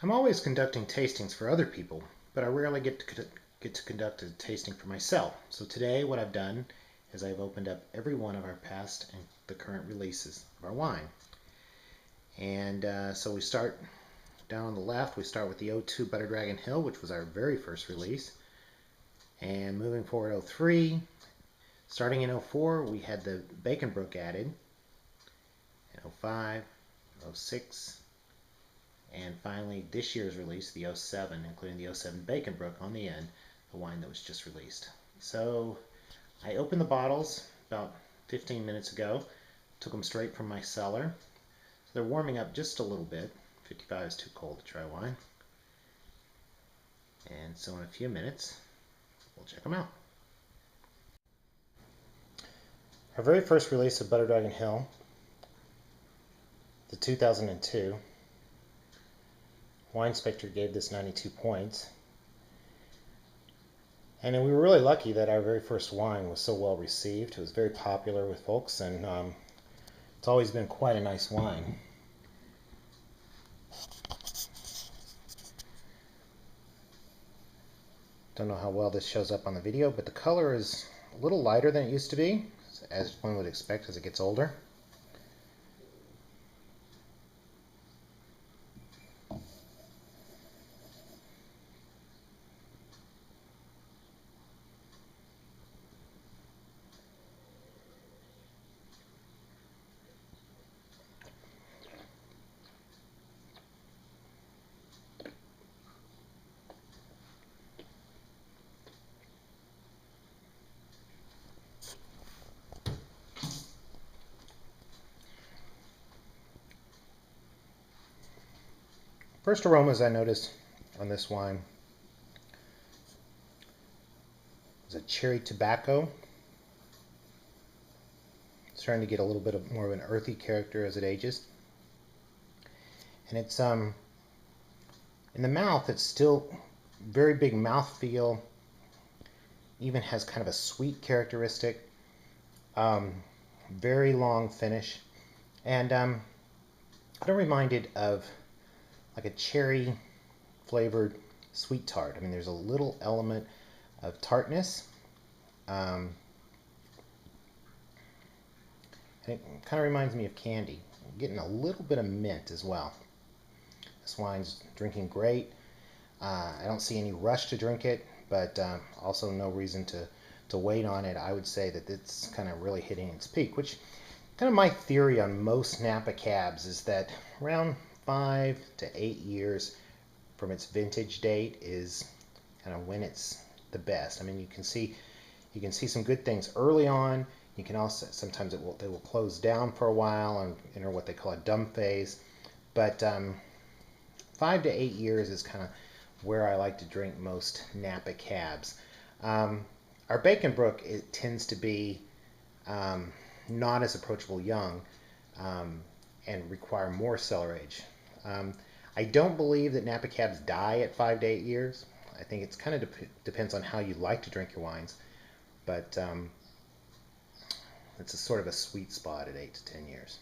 I'm always conducting tastings for other people, but I rarely get to conduct a tasting for myself. So today what I've done is I've opened up every one of our past and the current releases of our wine. And so we start down on the left, we start with the 02 Butterdragon Hill, which was our very first release. And moving forward, 03, starting in 04, we had the Bacon Brook added. In 05, 06, and finally this year's release, the 07, including the 07 Bacon Brook on the end, the wine that was just released. So I opened the bottles about 15 minutes ago, took them straight from my cellar. So they're warming up just a little bit. 55 is too cold to try wine. And so in a few minutes, we'll check them out. Our very first release of Butterdragon Hill, the 2002. Wine Inspector gave this 92 points. And we were really lucky that our very first wine was so well received. It was very popular with folks, and it's always been quite a nice wine. Don't know how well this shows up on the video, but the color is a little lighter than it used to be, as one would expect as it gets older. First aromas I noticed on this wine is a cherry tobacco. It's starting to get a little bit more of an earthy character as it ages. And it's in the mouth, it's still very big mouthfeel, even has kind of a sweet characteristic, very long finish, and I'm reminded of like a cherry flavored sweet tart. I mean, there's a little element of tartness, and it kind of reminds me of candy. I'm getting a little bit of mint as well. This wine's drinking great. I don't see any rush to drink it, but also no reason to wait on it. I would say that it's kind of really hitting its peak, which kind of my theory on most Napa cabs is that around 5 to 8 years from its vintage date is kind of when it's the best. I mean, you can see some good things early on. You can also sometimes they will close down for a while and enter what they call a dumb phase. But 5 to 8 years is kind of where I like to drink most Napa cabs. Our Bacon Brook, it tends to be not as approachable young and require more cellar age. I don't believe that Napa cabs die at 5 to 8 years. I think it's kind of depends on how you like to drink your wines, but it's a sort of a sweet spot at 8 to 10 years.